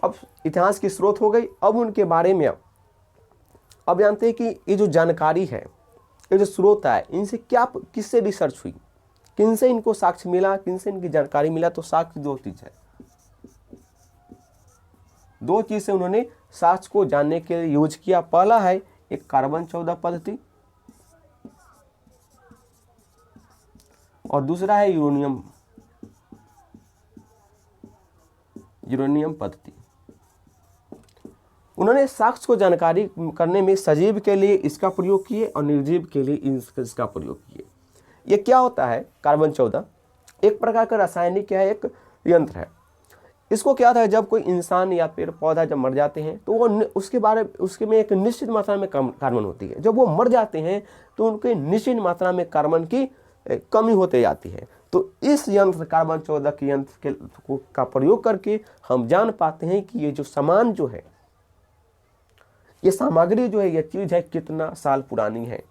अब इतिहास की स्रोत हो गई। अब उनके बारे में अब जानते हैं कि ये जो जानकारी है, ये जो स्रोत है, इनसे क्या, किससे रिसर्च हुई, किनसे इनको साक्ष्य मिला, किनसे इनकी जानकारी मिला। तो साक्ष्य दो चीज है, दो चीज से उन्होंने साक्ष्य को जानने के लिए यूज किया। पहला है एक कार्बन 14 पद्धति और दूसरा है यूरेनियम पद्धति। उन्होंने साक्ष्य को जानकारी करने में सजीव के लिए इसका प्रयोग किए और निर्जीव के लिए इसका प्रयोग किए। ये क्या होता है, कार्बन 14 एक प्रकार का रासायनिक है, एक यंत्र है। इसको क्या था, जब कोई इंसान या पेड़ पौधा जब मर जाते हैं तो वो उसके में एक निश्चित मात्रा में कार्बन होती है। जब वो मर जाते हैं तो उनके निश्चित मात्रा में कार्बन की कमी होते जाती है। तो इस यंत्र कार्बन 14 के यंत्र का प्रयोग करके हम जान पाते हैं कि ये जो सामान जो है, ये सामग्री जो है, ये चीज है, कितना साल पुरानी है।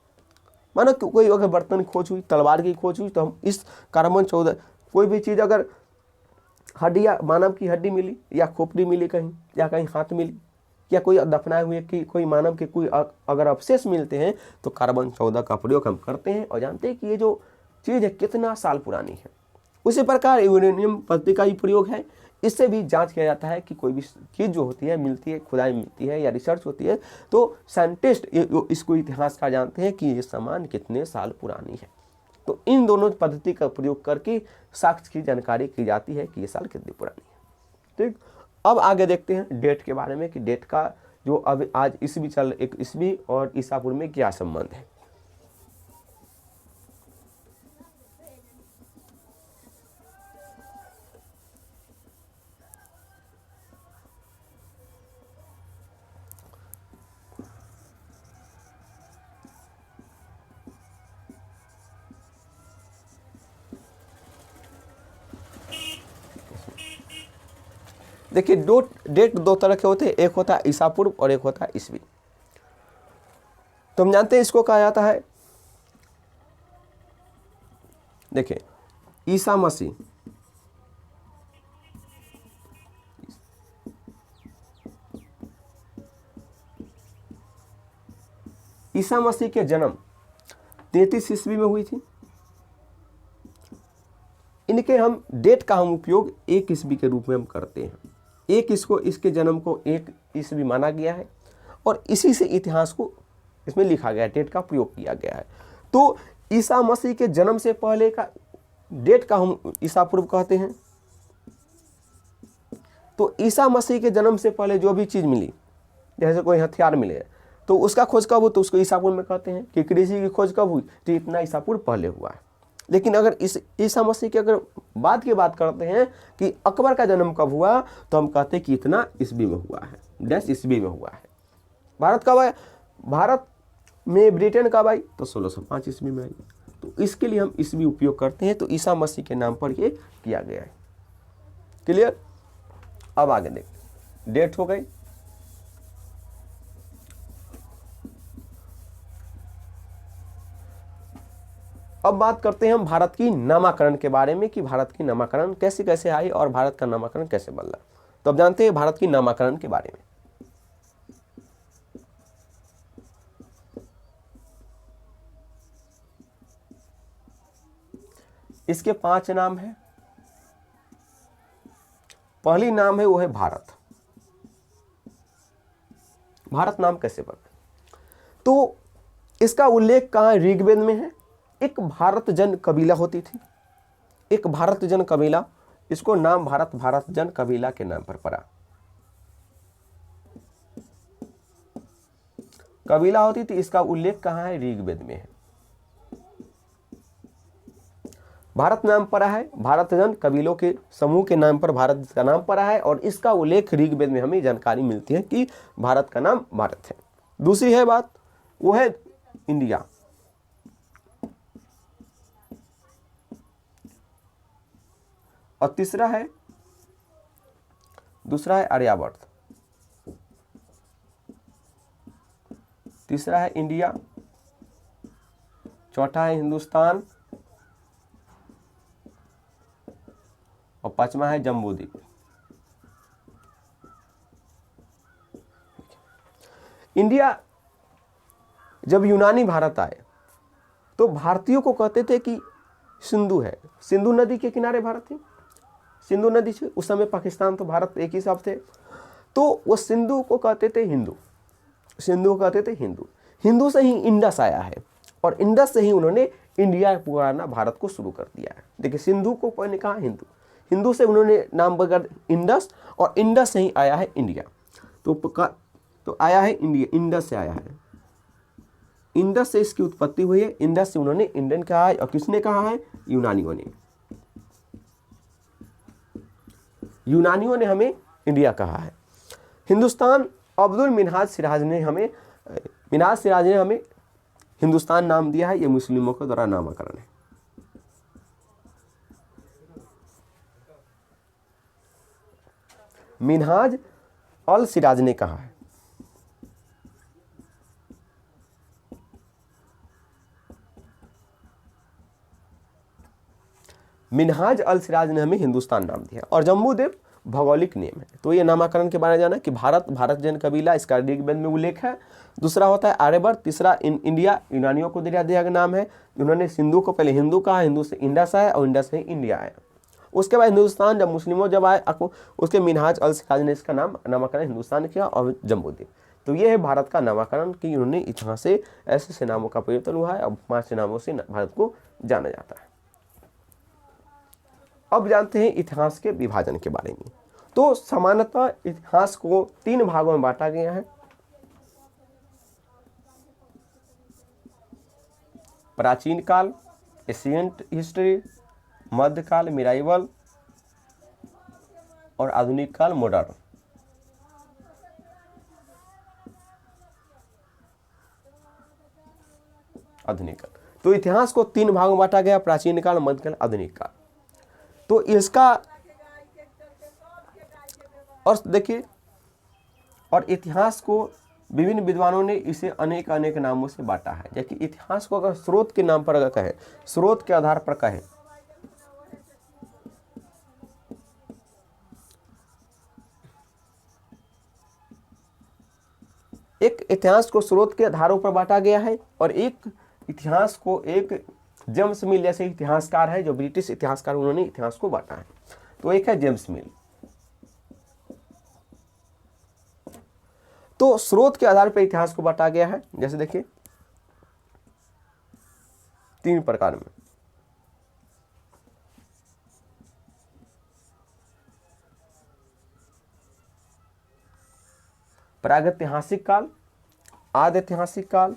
मानो कोई अगर बर्तन खोज हुई, तलवार की खोज हुई, तो हम इस कार्बन 14, कोई भी चीज अगर हड्डियाँ, मानव की हड्डी मिली या खोपड़ी मिली कहीं, या कहीं हाथ मिली, या कोई दफनाए हुए कि कोई मानव के कोई अगर अवशेष मिलते हैं तो कार्बन 14 का प्रयोग हम करते हैं और जानते हैं कि ये जो चीज़ है कितना साल पुरानी है। उसी प्रकार यूरेनियम पद्धति का ही प्रयोग है। इससे भी जांच किया जाता है कि कोई भी चीज़ जो होती है, मिलती है, खुदाई मिलती है या रिसर्च होती है, तो साइंटिस्ट इसको इतिहास का जानते हैं कि ये सामान कितने साल पुरानी है। तो इन दोनों पद्धति का प्रयोग करके साक्ष्य की जानकारी की जाती है कि ये साल कितनी पुरानी है। ठीक, अब आगे देखते हैं डेट के बारे में कि डेट का जो अब आज ईस्वी और ईसा पूर्व में क्या संबंध है। देखिए डेट दो तरह के होते हैं, एक होता है ईसा पूर्व और एक होता है ईस्वी। तो हम जानते हैं इसको कहा जाता है, देखिए ईसा मसीह, ईसा मसीह के जन्म 33 ईस्वी में हुई थी। इनके हम डेट का हम उपयोग 1 ईस्वी के रूप में हम करते हैं। इसके जन्म को 1 ईस्वी माना गया है और इसी से इतिहास को इसमें लिखा गया है, डेट का प्रयोग किया गया है। तो ईसा मसीह के जन्म से पहले का डेट का हम ईसा पूर्व कहते हैं। तो ईसा मसीह के जन्म से पहले जो भी चीज मिली, जैसे कोई हथियार मिले तो उसका खोज कब हो, तो उसको ईसा पूर्व में कहते हैं। कि कृषि की खोज कब हुई, तो इतना ईसा पूर्व पहले हुआ है। लेकिन अगर इस ईसा मसीह की अगर बाद की बात करते हैं कि अकबर का जन्म कब हुआ, तो हम कहते हैं कि इतना ईस्वी में हुआ है, 10 ईस्वी में हुआ है। भारत कब आया, भारत में ब्रिटेन कब आई, तो 1605 ईस्वी में आई। तो इसके लिए हम ईस्वी उपयोग करते हैं। तो ईसा मसीह के नाम पर ये किया गया है। क्लियर। अब आगे देखते, डेट हो गई। अब बात करते हैं हम भारत की नामाकरण के बारे में कि भारत की नामाकरण कैसे कैसे आई और भारत का नामाकरण कैसे बदला। तो अब जानते हैं भारत की नामाकरण के बारे में। इसके 5 नाम हैं। पहली नाम है वो है भारत। भारत नाम कैसे बना, तो इसका उल्लेख कहाँ है, ऋग्वेद में है। एक भारत जन कबीला होती थी, एक भारत जन कबीला, इसको नाम भारत जन कबीला के नाम पर पड़ा। कबीला होती थी, इसका उल्लेख कहाँ है, ऋग्वेद में है। भारत नाम पड़ा है, भारत जन कबीलों के समूह के नाम पर भारत का नाम पड़ा है और इसका उल्लेख ऋग्वेद में हमें जानकारी मिलती है कि भारत का नाम भारत है। दूसरी है बात, वो है इंडिया। और दूसरा है आर्यावर्त। तीसरा है इंडिया, चौथा है हिंदुस्तान और 5वां है जम्बूद्वीप। इंडिया जब यूनानी भारत आए तो भारतीयों को कहते थे कि सिंधु है, सिंधु नदी के किनारे भारत थी, सिंधु नदी से उस समय पाकिस्तान तो भारत एक ही साथ थे, तो वो सिंधु को कहते थे हिंदू, सिंधु को कहते थे हिंदू। हिंदू से ही इंडस आया है और इंडस से ही उन्होंने इंडिया पुराना भारत को शुरू कर दिया है। देखिए सिंधु को पहले कहा हिंदू, हिंदू से उन्होंने नाम बदल इंडस और इंडस से ही आया है इंडिया। तो आया है इंडिया, इंडस से आया है, इंडस से इसकी उत्पत्ति हुई है। इंडस से उन्होंने इंडियन कहा है और किसने कहा है? यूनानियों ने। यूनानियों ने हमें इंडिया कहा है। हिंदुस्तान अब्दुल मिन्हाज सिराज ने हमें हिंदुस्तान नाम दिया है। ये मुस्लिमों के द्वारा नामकरण है। मिन्हाज अल सिराज ने कहा है। मिन्हाज अल सिराज ने हमें हिंदुस्तान नाम दिया और जम्बूद्वीप भौगोलिक नेम है। तो ये नामकरण के बारे में जाना कि भारत जैन कबीला, इसका ऋग्वेद में उल्लेख है। दूसरा होता है आर्यभट्ट। तीसरा इंडिया, यूनानियों को दिया गया नाम है। उन्होंने सिंधु को पहले हिंदू कहा, हिंदू से इंडस आया और इंडस से इंडिया आया। उसके बाद हिंदुस्तान जब मुस्लिमों जब आए उसके मिन्हाज अल सिराज ने इसका नामकरण हिंदुस्तान किया और जम्बूद्वीप। तो ये है भारत का नामकरण कि उन्होंने इतिहास से ऐसे नामों का परिवर्तन हुआ है और 5 नामों से भारत को जाना जाता है। अब जानते हैं इतिहास के विभाजन के बारे में। तो सामान्यतः इतिहास को 3 भागों में बांटा गया है। प्राचीन काल, एशियंट हिस्ट्री, मध्यकाल, मिडाइवल और आधुनिक काल, मॉडर्न। आधुनिक काल। तो इतिहास को 3 भागों में बांटा गया, प्राचीन काल, मध्यकाल, आधुनिक काल। तो इसका और देखिए, और इतिहास को विभिन्न विद्वानों ने इसे अनेक अनेक नामों से बांटा है। देखिए इतिहास को अगर स्रोत के नाम पर अगर कहें, स्रोत के आधार पर कहें, एक इतिहास को स्रोत के आधारों पर बांटा गया है और एक इतिहास को एक जेम्स मिल जैसे इतिहासकार है जो ब्रिटिश इतिहासकार, उन्होंने इतिहास को बांटा है। तो एक है जेम्स मिल। तो स्रोत के आधार पर इतिहास को बांटा गया है। जैसे देखिए 3 प्रकार में। प्रागैतिहासिक काल, आदि ऐतिहासिक काल,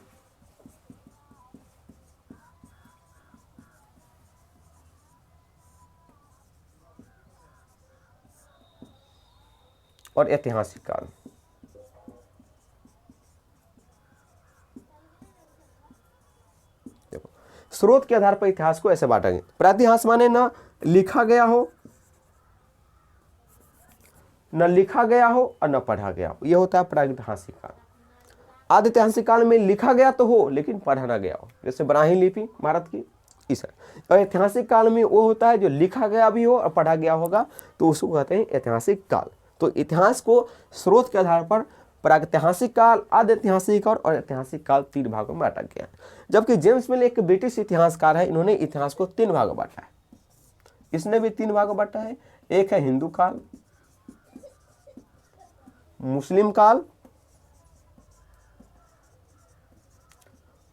और ऐतिहासिक काल। देखो स्रोत के आधार पर इतिहास को ऐसे बांटा गया। प्रातिहास माने ना लिखा गया हो, न लिखा गया हो और न पढ़ा गया हो, यह होता है प्रागैतिहासिक काल। आदि ऐतिहासिक काल में लिखा गया तो हो लेकिन पढ़ा ना गया हो, जैसे ब्राह्मी लिपि भारत की, इस। और ऐतिहासिक काल में वो होता है जो लिखा गया भी हो और पढ़ा गया होगा, तो उसको कहते हैं ऐतिहासिक काल। तो इतिहास को स्रोत के आधार पर प्रागैतिहासिक काल, आदि ऐतिहासिक काल और ऐतिहासिक काल 3 भागों में बांटा गया है। जबकि जेम्स मिल एक ब्रिटिश इतिहासकार है, इन्होंने इतिहास को 3 भागों में बांटा है। इसने भी 3 भागों में बांटा है। एक है हिंदू काल, मुस्लिम काल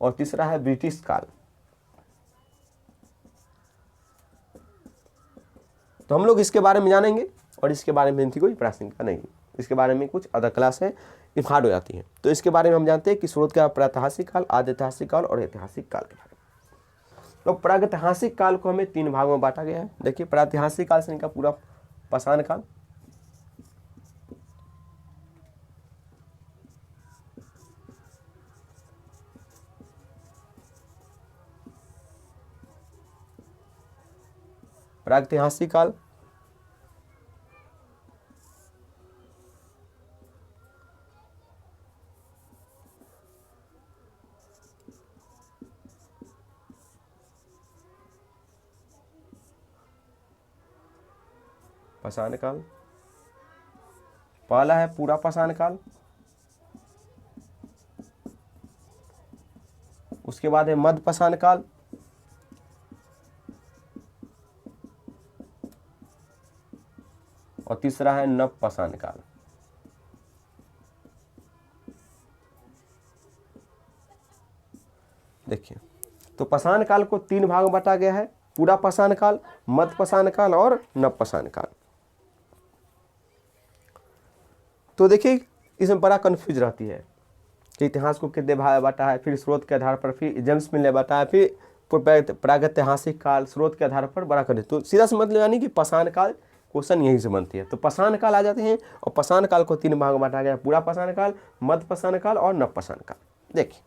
और तीसरा है ब्रिटिश काल। तो हम लोग इसके बारे में जानेंगे और इसके बारे में कोई प्रासंगिकता नहीं, इसके बारे में कुछ अदर क्लास है हार्ड हो जाती है। तो इसके बारे में हम जानते हैं कि स्रोत का प्रागैतिहासिक काल, आदि ऐतिहासिक काल और ऐतिहासिक काल के बारे में। तो प्रागैतिहासिक काल को हमें 3 भागों में बांटा गया है। देखिए प्रागैतिहासिक काल से इनका पूरा पाषाण काल, प्रागैतिहासिक काल, पाषाण काल, पहला है पूरा पाषाण काल, उसके बाद है मध्यपाषाण काल, और तीसरा है नवपाषाण काल। देखिए, तो पाषाण काल को 3 भाग में बांटा गया है, पूरा पाषाण काल, मध्यपाषाण काल और नवपाषाण काल। तो देखिए, इसमें बड़ा कंफ्यूज रहती है कि इतिहास को कितने भाग बांटा है, फिर स्रोत के आधार पर, फिर जेम्स मिल ने बांटा है, फिर प्रागैतिहासिक काल, स्रोत के आधार पर बड़ा कर। तो सीधा समझ लो, यानी कि पाषाण काल क्वेश्चन यहीं से बनती है। तो पाषाण काल आ जाते हैं, और पाषाण काल को 3 भाग में बांटा गया, पूरा पाषाण काल, मध्यपाषाण काल और नवपाषाण काल। देखिए,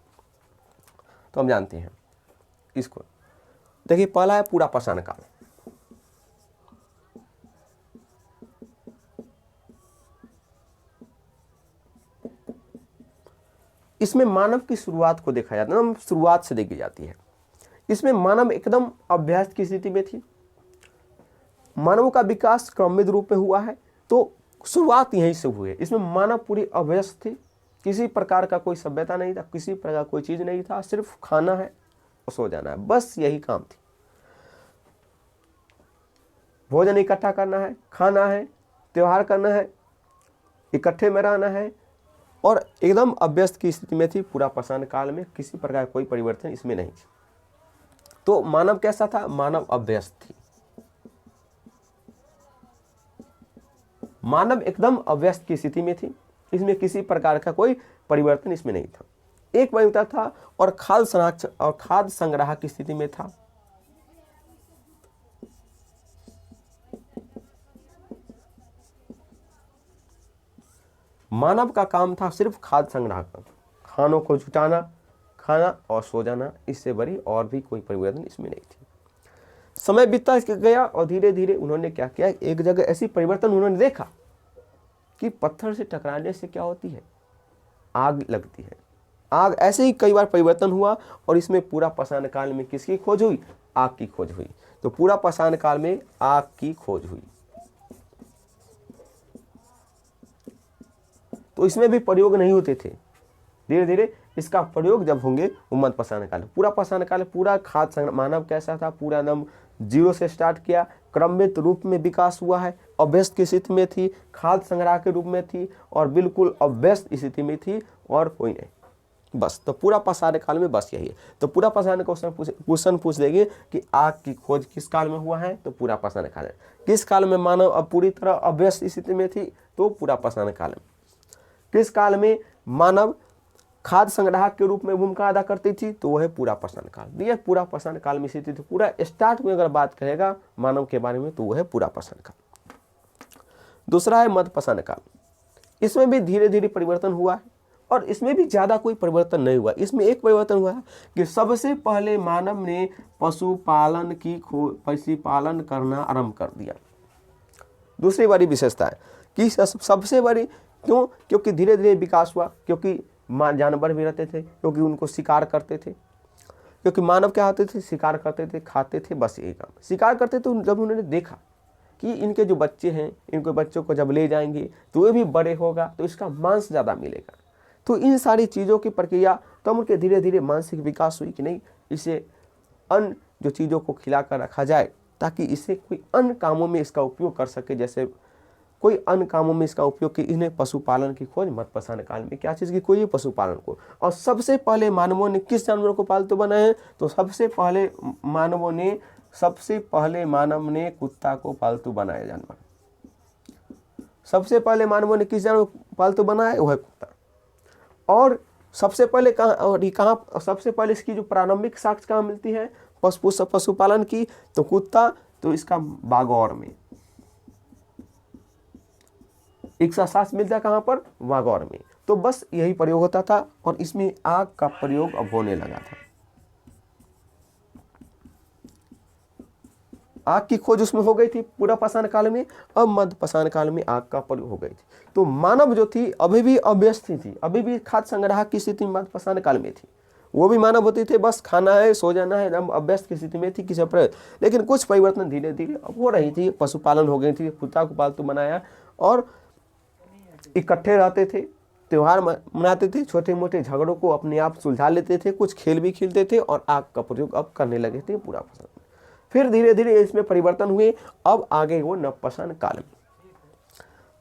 तो हम जानते हैं इसको। देखिए, पहला है पूरा पाषाण काल। इसमें मानव की शुरुआत को देखा जाता है, शुरुआत से देखी जाती है। इसमें मानव एकदम अभ्यस्त की स्थिति में थी, मानव का विकास क्रमिक रूप में हुआ है, तो शुरुआत यहीं से हुई है। इसमें मानव पूरी अभ्यस्त थी, किसी प्रकार का कोई सभ्यता नहीं था, किसी प्रकार का कोई चीज नहीं था, सिर्फ खाना है और सो जाना है, बस यही काम थी। भोजन इकट्ठा करना है, खाना है, त्योहार करना है, इकट्ठे में रहना है, और एकदम अभ्यस्त की स्थिति में थी। पूरा पाषाण काल में किसी प्रकार कोई परिवर्तन इसमें नहीं थी। तो मानव कैसा था? मानव अभ्यस्त थी, मानव एकदम अभ्यस्त की स्थिति में थी, इसमें किसी प्रकार का कोई परिवर्तन इसमें नहीं था। एक वैधता था और खाद्य संग्रह की स्थिति में था। मानव का काम था सिर्फ खाद्य संग्रह का, खानों को जुटाना, खाना और सो जाना, इससे बड़ी और भी कोई परिवर्तन इसमें नहीं थी। समय बीतता गया और धीरे धीरे उन्होंने क्या किया, एक जगह ऐसी परिवर्तन उन्होंने देखा कि पत्थर से टकराने से क्या होती है, आग लगती है। आग, ऐसे ही कई बार परिवर्तन हुआ, और इसमें पूरा पाषाण काल में किसकी खोज हुई? आग की खोज हुई। तो पूरा पाषाण काल में आग की खोज हुई। तो इसमें भी प्रयोग नहीं होते थे, धीरे धीरे इसका प्रयोग जब होंगे वो मध्यपाषाण काल। पूरा पाषाण काल पूरा खाद्य संग्रह, मानव कैसा था, पूरा एकदम जीरो से स्टार्ट किया, क्रमिक रूप में विकास हुआ है, अभ्यस्त की स्थिति में थी, खाद्य संग्रह के रूप में थी, और बिल्कुल अभ्यस्त स्थिति में थी, और कोई नहीं, बस। तो पूरा पाषाण काल में बस यही है। तो पूरा पाषाण क्वेश्चन पूछ देंगे कि आग की खोज किस काल में हुआ है? तो पूरा पाषाण काल है। किस काल में मानव अब पूरी तरह अभ्यस्त स्थिति में थी? तो पूरा पाषाण काल में। किस काल में मानव खाद्य संग्राहक के रूप में भूमिका अदा करती थी? तो वह है पूरा पाषाण काल। यह पूरा पाषाण काल में स्थिति थी। पूरा स्टार्ट में अगर बात करेगा मानव के बारे में तो वह है पूरा पाषाण काल। दूसरा है मध्यपाषाण काल। इसमें भी धीरे धीरे परिवर्तन हुआ है, और इसमें भी ज्यादा कोई परिवर्तन नहीं हुआ। इसमें एक परिवर्तन हुआ है कि सबसे पहले मानव ने पशुपालन करना आरंभ कर दिया। दूसरी बड़ी विशेषता है कि सबसे बड़ी क्यों? क्योंकि धीरे धीरे विकास हुआ, क्योंकि जानवर भी रहते थे, क्योंकि उनको शिकार करते थे, क्योंकि मानव क्या होते थे, शिकार करते थे, खाते थे, बस यही काम। शिकार करते थे, जब उन्होंने देखा कि इनके जो बच्चे हैं, इनके बच्चों को जब ले जाएंगे तो ये भी बड़े होगा, तो इसका मांस ज़्यादा मिलेगा। तो इन सारी चीज़ों की प्रक्रिया, तो उनके धीरे धीरे मानसिक विकास हुई कि नहीं, इसे अन्य जो चीज़ों को खिला कर रखा जाए ताकि इसे कोई अन्य कामों में इसका उपयोग कर सके, जैसे कोई अन्य कामों में इसका उपयोग कि इन्हें पशुपालन की खोज मध्यपाषाण काल में क्या चीज़ की खोज? पशुपालन को। और सबसे पहले मानवों ने किस जानवरों को पालतू बनाए? तो सबसे पहले मानव ने कुत्ता को पालतू बनाया जानवर। सबसे पहले मानवों ने किस जानवर को पालतू बनाया? वह है कुत्ता। और सबसे पहले कहाँ सबसे पहले इसकी जो प्रारंभिक साक्ष्य कहाँ मिलती है पशुपालन की? तो कुत्ता, तो इसका बागौर में। इसका साक्ष्य मिलता है कहाँ पर? वागौर में। तो बस यही प्रयोग होता था, और इसमें आग का प्रयोग अब होने लगा था। आग की खोज उसमें हो गई थी पूरा पाषाण काल में। अब मध्यपाषाण काल में आग का प्रयोग हो गई थी। तो मानव जो थी अभी भी अभ्यस्त थी, अभी भी खाद्य संग्रह की स्थिति मध्यपाषाण काल में थी। वो भी मानव होती थे, बस खाना है, सो जाना है, एकदम अभ्यस्त की स्थिति में थी किसी पर। लेकिन कुछ परिवर्तन धीरे धीरे अब हो रही थी, पशुपालन हो गई थी, कुत्ता को पालतू बनाया, और इकट्ठे रहते थे, त्यौहार मनाते थे, छोटे मोटे झगड़ों को अपने आप सुलझा लेते थे, कुछ खेल भी खेलते थे और आग का प्रयोग अब करने लगे थे पूरा पसंद। फिर धीरे धीरे इसमें परिवर्तन हुए, अब आगे वो नवपाषाण काल में।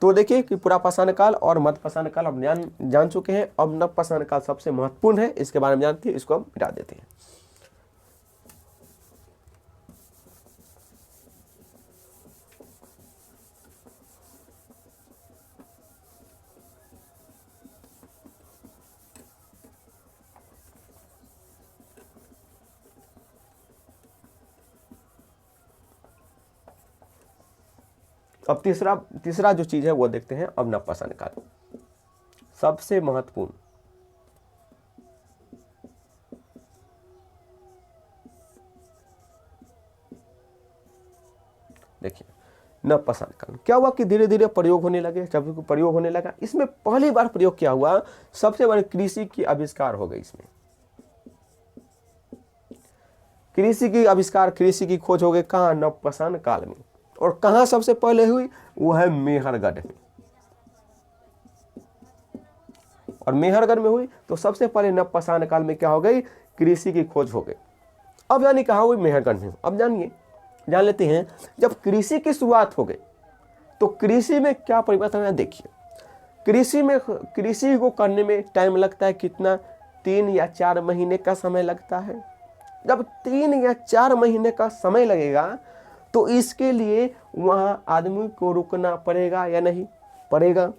तो देखिए कि पूरा पाषाण काल और मध्यपाषाण काल अब जान चुके हैं। अब नवपाषाण काल सबसे महत्वपूर्ण है, इसके बारे में जानते हैं, इसको हम मिटा देते हैं। अब तीसरा जो चीज है वो देखते हैं। अब नवपाषाण काल सबसे महत्वपूर्ण, देखिए नवपाषाण काल क्या हुआ कि धीरे धीरे प्रयोग होने लगे। जब प्रयोग होने लगा, इसमें पहली बार प्रयोग क्या हुआ, सबसे बड़े कृषि की आविष्कार हो गई। इसमें कृषि की आविष्कार, कृषि की खोज हो गई। कहाँ? नवपाषाण काल में। और कहाँ सबसे पहले हुई? वो है मेहरगढ़ में। और मेहरगढ़ में हुई तो सबसे पहले नवपाषाण काल में क्या हो गई? कृषि की खोज हो गई। अब यानी कहाँ हुई? मेहरगढ़ में। अब जान लेते हैं, जब कृषि की शुरुआत हो गई तो कृषि में क्या परिवर्तन है। देखिए, कृषि को करने में टाइम लगता है कितना? 3 या 4 महीने का समय लगता है। जब 3 या 4 महीने का समय लगेगा तो इसके लिए वहां आदमी को रुकना पड़ेगा या नहीं पड़ेगा?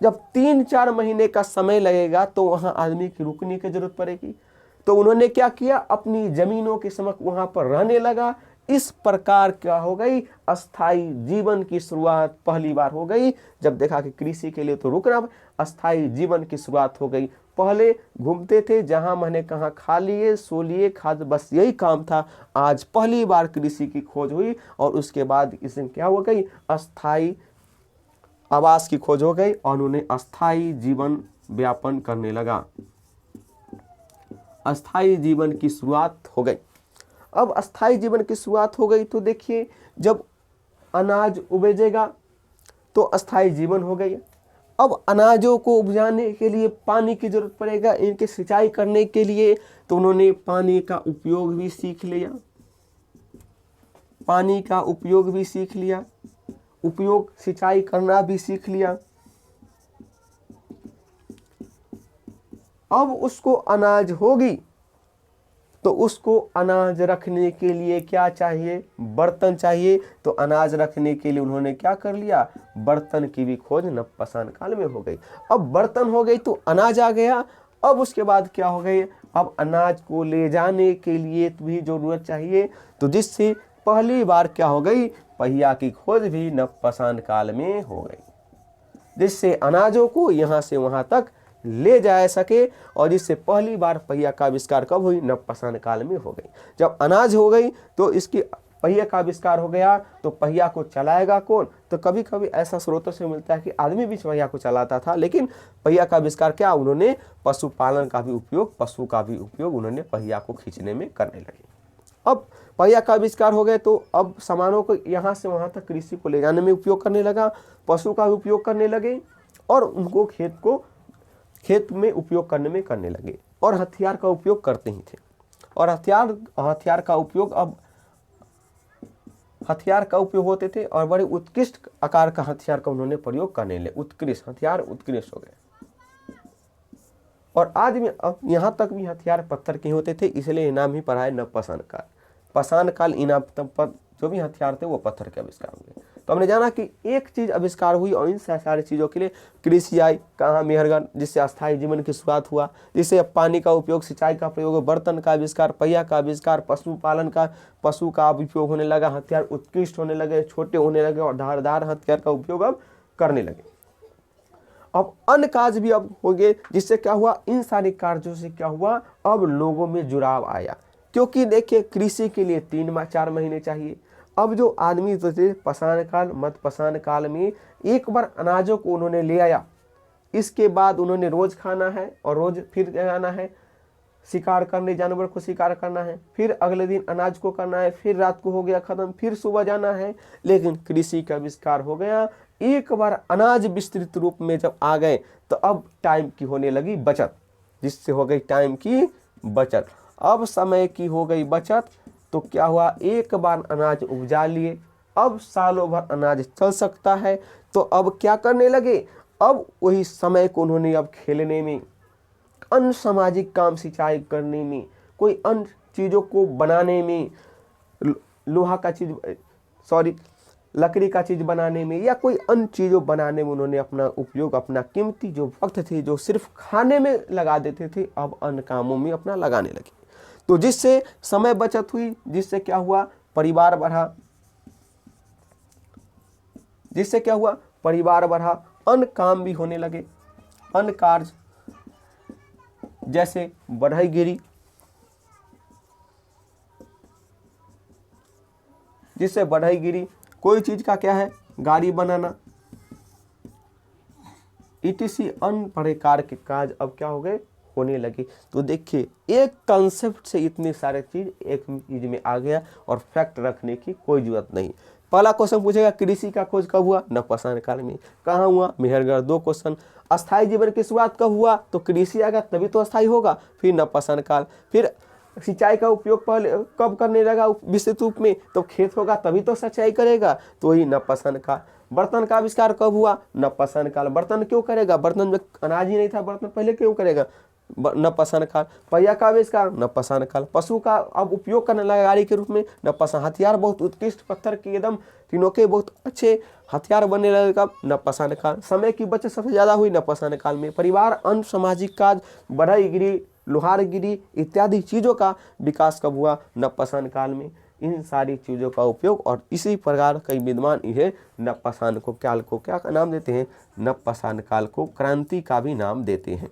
जब 3-4 महीने का समय लगेगा तो वहां आदमी की रुकने की जरूरत पड़ेगी। तो उन्होंने क्या किया? अपनी जमीनों के समक्ष वहां पर रहने लगा। इस प्रकार क्या हो गई? अस्थाई जीवन की शुरुआत पहली बार हो गई। जब देखा कि कृषि के लिए तो रुकना, अस्थाई जीवन की शुरुआत हो गई। पहले घूमते थे, जहां मैंने कहा खा लिए, सो लिए, बस यही काम था। आज पहली बार कृषि की खोज हुई और उसके बाद इसमें क्या हो गई? अस्थाई आवास की खोज हो गई और उन्होंने अस्थाई जीवन व्यापन करने लगा। अस्थाई जीवन की शुरुआत हो गई। अब अस्थाई जीवन की शुरुआत हो गई तो देखिए, जब अनाज उपजेगा तो अस्थाई जीवन हो गई। अब अनाजों को उपजाने के लिए पानी की जरूरत पड़ेगा, इनकी सिंचाई करने के लिए। तो उन्होंने पानी का उपयोग भी सीख लिया। पानी का उपयोग भी सीख लिया, उपयोग सिंचाई करना भी सीख लिया। अब उसको अनाज होगी तो उसको अनाज रखने के लिए क्या चाहिए? बर्तन चाहिए। तो अनाज रखने के लिए उन्होंने क्या कर लिया? बर्तन की भी खोज नवपाषाण काल में हो गई। अब बर्तन हो गई तो अनाज आ गया। अब उसके बाद क्या हो गई? अब अनाज को ले जाने के लिए भी जरूरत चाहिए। तो जिससे पहली बार क्या हो गई? पहिया की खोज भी नवपाषाण काल में हो गई, जिससे अनाजों को यहाँ से वहां तक ले जा सके। और जिससे पहली बार पहिया का आविष्कार कब हुई? नवपाषाण काल में हो गई। जब अनाज हो गई तो इसकी पहिया का आविष्कार हो गया। तो पहिया को चलाएगा कौन? तो कभी कभी ऐसा स्रोतों से मिलता है कि आदमी भी पहिया को चलाता था, लेकिन पहिया का आविष्कार क्या? उन्होंने पशुपालन का भी उपयोग, पशु का भी उपयोग उन्होंने पहिया को खींचने में करने लगे। अब पहिया का आविष्कार हो गए तो अब सामानों को यहाँ से वहाँ तक कृषि को ले जाने में उपयोग करने लगा, पशु का भी उपयोग करने लगे और उनको खेत में उपयोग करने लगे। और हथियार का उपयोग करते ही थे। और हथियार का उपयोग होते थे और बड़े उत्कृष्ट आकार का हथियार का उन्होंने प्रयोग करने लगे। उत्कृष्ट हथियार उत्कृष्ट हो गए। और आज भी अब यहाँ तक भी हथियार पत्थर के होते थे, इसलिए इनाम ही पड़ा है नवपाषाण काल। पाषाण काल इनाम पर जो भी हथियार थे वो पत्थर के आविष्कार हुए। तो हमने जाना कि एक चीज आविष्कार हुई और इन सारी चीजों के लिए कृषि आई। कहाँ? मेहरगढ़, जिससे अस्थायी जीवन की शुरुआत हुआ, जिससे पानी का उपयोग, सिंचाई का प्रयोग, बर्तन का आविष्कार, पहिया का आविष्कार, पशुपालन का, पशु का उपयोग होने लगा, हथियार उत्कृष्ट होने लगे, छोटे होने लगे और धारदार हथियार का उपयोग अब करने लगे। अब अन्य कार्य भी अब हो गए, जिससे क्या हुआ? इन सारे कार्यों से क्या हुआ? अब लोगों में जुड़ाव आया। क्योंकि देखिए, कृषि के लिए 3-4 महीने चाहिए। अब जो आदमी थे पाषाण काल, मध्यपाषाण काल में एक बार अनाजों को उन्होंने ले आया, इसके बाद उन्होंने रोज खाना है और रोज फिर जाना है शिकार करने, जानवर को शिकार करना है, फिर अगले दिन अनाज को करना है, फिर रात को हो गया खत्म, फिर सुबह जाना है। लेकिन कृषि का आविष्कार हो गया, एक बार अनाज विस्तृत रूप में जब आ गए तो अब टाइम की होने लगी बचत, जिससे हो गई टाइम की बचत। अब समय की हो गई बचत, तो क्या हुआ, एक बार अनाज उपजा लिए, अब सालों भर अनाज चल सकता है। तो अब क्या करने लगे, अब वही समय को उन्होंने अब खेलने में, अन्य सामाजिक काम सिंचाई करने में, कोई अन्य चीज़ों को बनाने में, लोहा का चीज़ सॉरी लकड़ी का चीज़ बनाने में या कोई अन्य चीज़ों बनाने में उन्होंने अपना उपयोग, अपना कीमती जो वक्त थे जो सिर्फ खाने में लगा देते थे, अब अन्य कामों में अपना लगाने लगे। तो जिससे समय बचत हुई, जिससे क्या हुआ, परिवार बढ़ा, जिससे क्या हुआ, परिवार बढ़ा, अन्य काम भी होने लगे, अन्य कार्य जैसे बढ़ई गिरी, जिससे बढ़ई गिरी, कोई चीज का क्या है, गाड़ी बनाना, ईटीसी अन्य प्रकार के काज अब क्या हो गए, होने लगे। तो देखिए एक कंसेप्ट से इतने सारे चीज एक चीज में आ गया और फैक्ट रखने की कोई जरूरत नहीं। पहला क्वेश्चन पूछेगा कृषि का खोज कब हुआ, नवपाषाण काल में। कहाँ हुआ, मेहरगढ़। दो क्वेश्चन, अस्थायी जीवन की शुरुआत कब हुआ, तो कृषि आएगा तभी तो अस्थायी होगा, फिर नवपाषाण काल। फिर सिंचाई का उपयोग पहले कब करने लगा विस्तृत रूप में, तो खेत होगा तभी तो सिंचाई करेगा, तो वही नवपाषाण काल। बर्तन का आविष्कार कब हुआ, नवपाषाण काल। बर्तन क्यों करेगा, बर्तन में अनाज ही नहीं था, बर्तन पहले क्यों करेगा, नवपाषाण काल। पहिया का आविष्कार, नवपाषाण काल। पशु का अब उपयोग करने लगा गाड़ी के रूप में, नवपाषाण। हथियार बहुत उत्कृष्ट पत्थर के एकदम तीनों के बहुत अच्छे हथियार बनने लगे कब, नवपाषाण काल। समय की बचत सबसे ज्यादा हुई नवपाषाण काल में। परिवार, अन्य सामाजिक काज, बढ़ईगिरी, लोहारगिरी इत्यादि चीजों का विकास कब हुआ, नवपाषाण काल में। इन सारी चीजों का उपयोग और इसी प्रकार कई विद्वान इन्हें नवपाषाण को काल को क्या नाम देते हैं, नवपाषाण काल को क्रांति का भी नाम देते हैं।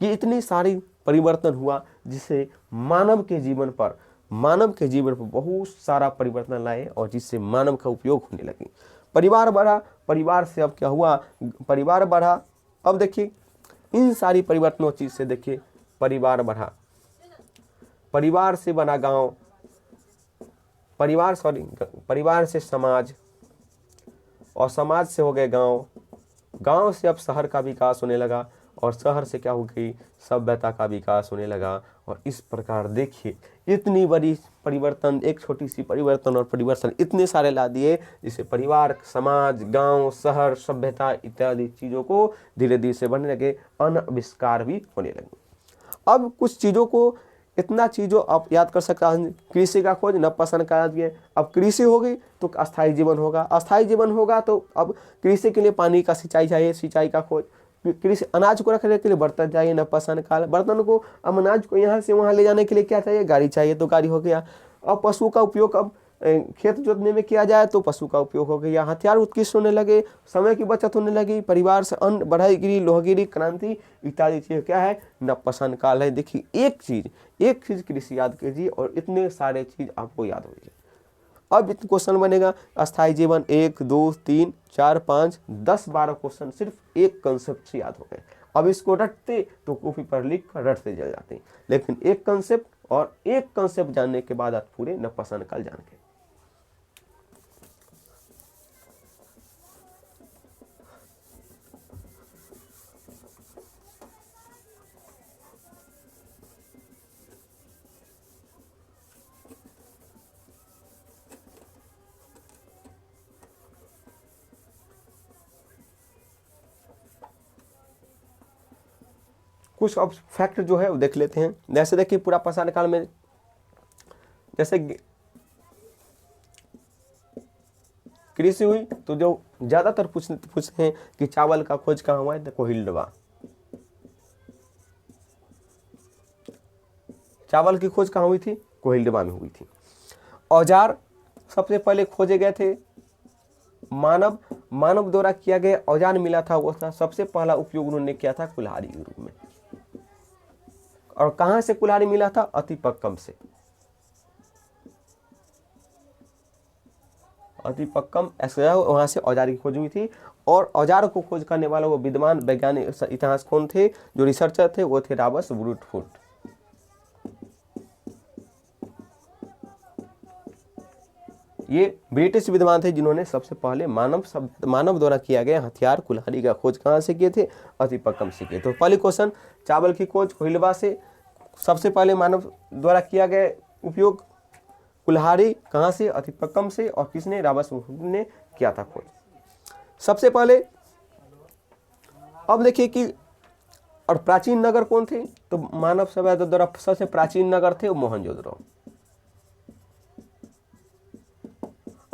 ये इतनी सारी परिवर्तन हुआ जिससे मानव के जीवन पर बहुत सारा परिवर्तन लाए और जिससे मानव का उपयोग होने लगे। परिवार बढ़ा, परिवार से अब क्या हुआ, परिवार बढ़ा। अब देखिए इन सारी परिवर्तनों चीज से देखिए परिवार बढ़ा, परिवार से बना गांव, परिवार से समाज, और समाज से हो गए गांव, गांव से अब शहर का विकास होने लगा, और शहर से क्या हो गई, सभ्यता का विकास होने लगा। और इस प्रकार देखिए इतनी बड़ी परिवर्तन, एक छोटी सी परिवर्तन और परिवर्तन इतने सारे ला दिए, जिससे परिवार, समाज, गांव, शहर, सभ्यता इत्यादि चीज़ों को धीरे धीरे से बनने लगे, अनाविष्कार भी होने लगे। अब कुछ चीज़ों को, इतना चीज़ों आप याद कर सकता है, कृषि का खोज नवपाषाण काल दिए। अब कृषि होगी तो अस्थायी जीवन होगा, अस्थायी जीवन होगा तो अब कृषि के लिए पानी का सिंचाई चाहिए, सिंचाई का खोज। कृषि, अनाज को रखने के लिए बर्तन चाहिए, नवपाषाण काल। बर्तन को, अब अनाज को यहाँ से वहाँ ले जाने के लिए क्या चाहिए, गाड़ी चाहिए, तो गाड़ी हो गया। अब पशु का उपयोग, अब खेत जोतने में किया जाए तो पशु का उपयोग हो गया, हथियार उत्कृष्ट होने लगे, समय की बचत होने लगी, परिवार से अन्न, बढ़ईगिरी, लोहगिरी, क्रांति इत्यादि चीज क्या है, नवपाषाण काल है। देखिए एक चीज कृषि याद कीजिए और इतने सारे चीज आपको याद हो जाए। अब क्वेश्चन बनेगा अस्थायी जीवन, 1 2 3 4 5 10 12 क्वेश्चन सिर्फ एक कंसेप्ट से याद हो गए। अब इसको रटते तो कॉपी पर लिख कर रटते चल जाते, लेकिन एक कंसेप्ट और एक कंसेप्ट जानने के बाद आप पूरे नवपाषाण काल जान गए। कुछ अब फैक्ट जो है वो देख लेते हैं। जैसे देखिए पूरा पाषाण काल में जैसे कृषि हुई तो जो ज्यादातर पूछते हैं कि चावल का खोज कहाँ हुआ है, तो कोहिलवा। चावल की खोज कहाँ हुई थी, कोहिलवा में हुई थी। औजार सबसे पहले खोजे गए थे, मानव द्वारा किया गया औजार मिला था, वो था सबसे पहला उपयोग उन्होंने किया था कुल्हाड़ी के रूप में। और कहां से कुल्हाड़ी मिला था, अतिपक्कम से। अतिपक्कम ऐसा वहां से औजार की खोज हुई थी। और औजार को खोज करने वाला वो विद्वान वैज्ञानिक इतिहास कौन थे, जो रिसर्चर थे, वो थे रॉबर्ट ब्रूटफुट। ये ब्रिटिश विद्वान थे जिन्होंने सबसे पहले मानव द्वारा किया गया हथियार कुल्हाड़ी का खोज कहाँ से किए थे? अतिपक्कम से किए। तो पहले क्वेश्चन, चावल की खोज कोहिलवा से सबसे पहले मानव द्वारा किया गया उपयोग कुल्हाड़ी कहाँ से? अतिपक्कम से। और किसने? रावतसुर्ख ने किया था खोज सबसे पहले। अब देखिए कि और प्राचीन नगर कौन थे? तो मानव सभ्यता द्वारा सबसे प्राचीन नगर थे वो मोहनजोदड़ो।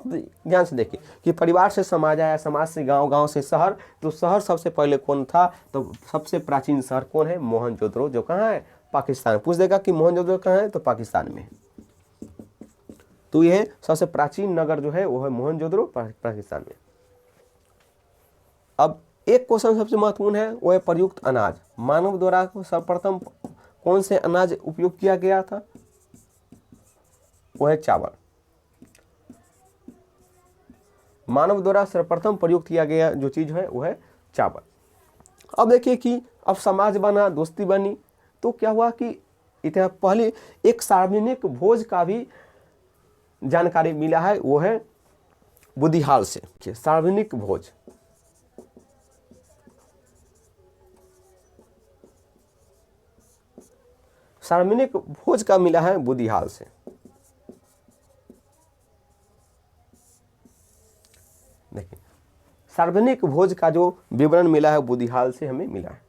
ध्यान से देखिए कि परिवार से समाज आया, समाज से गांव, गांव से शहर। तो शहर सबसे पहले कौन था? तो सबसे प्राचीन शहर कौन है? मोहनजोदड़ो, जो कहाँ है? पाकिस्तान। पूछ देगा कि मोहनजोदड़ो कहाँ है? तो पाकिस्तान में है। तो यह सबसे प्राचीन नगर जो है वो है मोहनजोदड़ो, पाकिस्तान में। अब एक क्वेश्चन सबसे महत्वपूर्ण है, वो है प्रयुक्त अनाज। मानव द्वारा सर्वप्रथम कौन से अनाज उपयोग किया गया था? वो है चावल। मानव द्वारा सर्वप्रथम प्रयुक्त किया गया जो चीज है वो है चावल। अब देखिए कि अब समाज बना, दोस्ती बनी, तो क्या हुआ कि इतना पहले एक सार्वजनिक भोज का भी जानकारी मिला है, वो है बुदिहाल से। सार्वजनिक भोज, सार्वजनिक भोज का मिला है बुदिहाल से। देखिए सार्वजनिक भोज का जो विवरण मिला है बुदिहाल से हमें मिला है।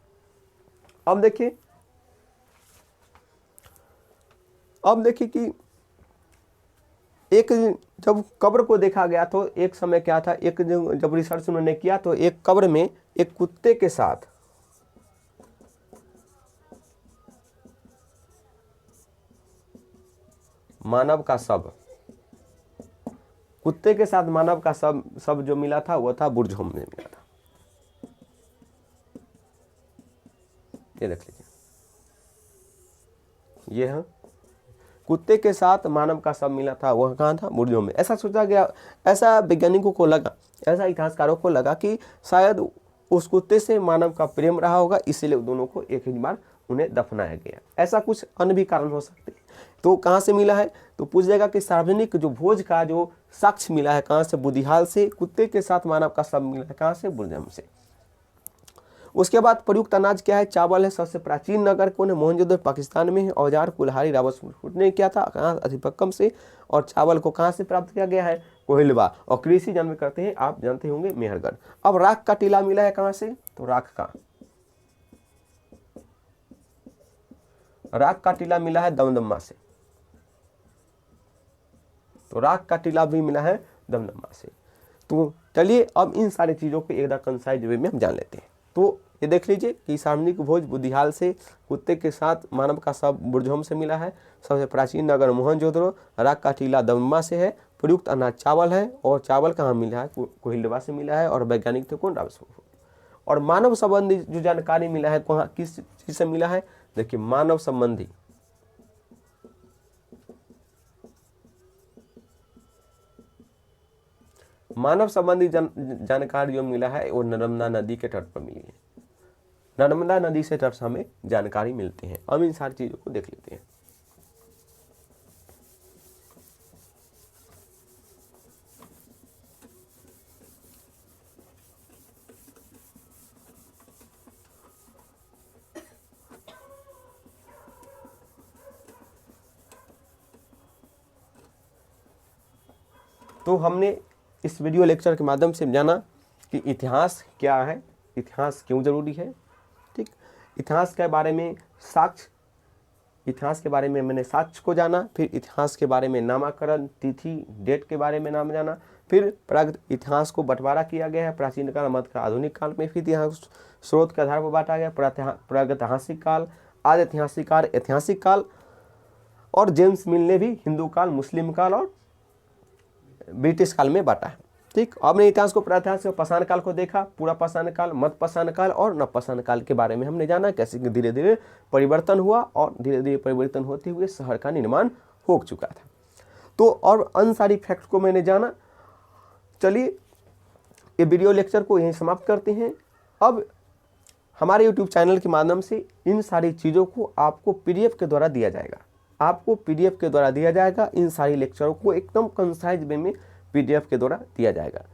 अब देखिए कि एक जब कब्र को देखा गया तो एक समय क्या था, एक जब रिसर्च उन्होंने किया तो एक कब्र में एक कुत्ते के साथ मानव का शव, कुत्ते के साथ मानव का शव जो मिला था वो था बुर्ज होम में मिला था। ये देख लीजिए, ये है कुत्ते के साथ मानव का शव मिला था, वह कहाँ था? बुर्ज होम में। ऐसा सोचा गया, ऐसा वैज्ञानिकों को लगा, ऐसा इतिहासकारों को लगा कि शायद उस कुत्ते से मानव का प्रेम रहा होगा, इसलिए दोनों को एक ही बार उन्हें दफनाया गया। ऐसा कुछ अन्य भी कारण हो सकते हैं। तो कहाँ से मिला है? तो पूछ जाएगा कि सार्वजनिक जो भोज का जो साक्ष्य मिला है कहाँ से? बुदिहाल से। कुत्ते के साथ मानव का शव मिला है कहाँ से? बुर्ज होम से। उसके बाद प्रयुक्त अनाज क्या है? चावल है। सबसे प्राचीन नगर कौन है? मोहनजोदड़ो, पाकिस्तान में है। औजार कुल्हाड़ी रावतसुर्ख ने किया था कहाँ? अतिपक्कम से। और चावल को कहाँ से प्राप्त किया गया है? कोहिलवा। और कृषि जन्म करते हैं, आप जानते होंगे, मेहरगढ़। अब राख का टीला मिला है कहाँ से? तो राख का टीला मिला है दमदमा से। तो राख का टीला भी मिला है दमदमा से। तो चलिए अब इन सारी चीजों को एकदम कंसाइज वे में हम जान लेते हैं। तो ये देख लीजिए कि सार्वजनिक भोज बुदिहाल से, कुत्ते के साथ मानव का शव बुर्ज होम से मिला है। सबसे प्राचीन नगर मोहनजोदड़ो, राख का टीला दमदमा से है। प्रयुक्त अनाज चावल है। और चावल कहाँ मिला है? कोहिलवा से मिला है। और वैज्ञानिक थे कौन? रावतसुर्ख। और मानव संबंधी जो जानकारी मिला है कहाँ, किस चीज से मिला है? देखिए मानव संबंधी जानकारी जो मिला है वो नर्मदा नदी के तट पर मिली है। नर्मदा नदी से तट से हमें जानकारी मिलती है। अब इन सारी चीजों को देख लेते हैं। तो हमने इस वीडियो लेक्चर के माध्यम से जाना कि इतिहास क्या है, इतिहास क्यों जरूरी है। ठीक, इतिहास के बारे में साक्ष्य, इतिहास के बारे में मैंने साक्ष्य को जाना, फिर इतिहास के बारे में नामकरण, तिथि, डेट के बारे में नाम जाना, फिर इतिहास को बंटवारा किया गया है प्राचीन काल, मध्यकाल, आधुनिक काल में। फिर इतिहास स्रोत के आधार पर बांटा गया, प्रागैतिहासिक काल, आदि ऐतिहासिक काल, ऐतिहासिक काल। और जेम्स मिल ने भी हिंदू काल, मुस्लिम काल और ब्रिटिश काल में बांटा है। ठीक, हमने इतिहास को प्रागैतिहासिक पाषाण काल को देखा, पूरा पाषाण काल, मध्य पाषाण काल और नव पाषाण काल के बारे में हमने जाना, कैसे धीरे धीरे परिवर्तन हुआ और धीरे धीरे परिवर्तन होते हुए शहर का निर्माण हो चुका था। तो और अन्य सारी फैक्ट को मैंने जाना। चलिए ये वीडियो लेक्चर को यहीं समाप्त करते हैं। अब हमारे यूट्यूब चैनल के माध्यम से इन सारी चीज़ों को आपको PDF के द्वारा दिया जाएगा। आपको PDF के द्वारा दिया जाएगा। इन सारी लेक्चरों को एकदम कंसाइज वे में PDF के द्वारा दिया जाएगा।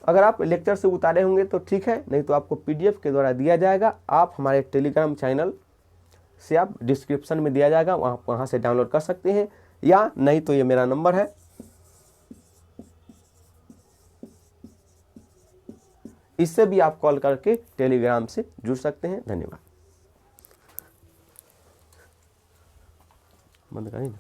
अगर आप लेक्चर से उतारे होंगे तो ठीक है, नहीं तो आपको PDF के द्वारा दिया जाएगा। आप हमारे टेलीग्राम चैनल से आप डिस्क्रिप्शन में दिया जाएगा, वहाँ से डाउनलोड कर सकते हैं, या नहीं तो ये मेरा नंबर है, इससे भी आप कॉल करके टेलीग्राम से जुड़ सकते हैं। धन्यवाद। बंद करें ना।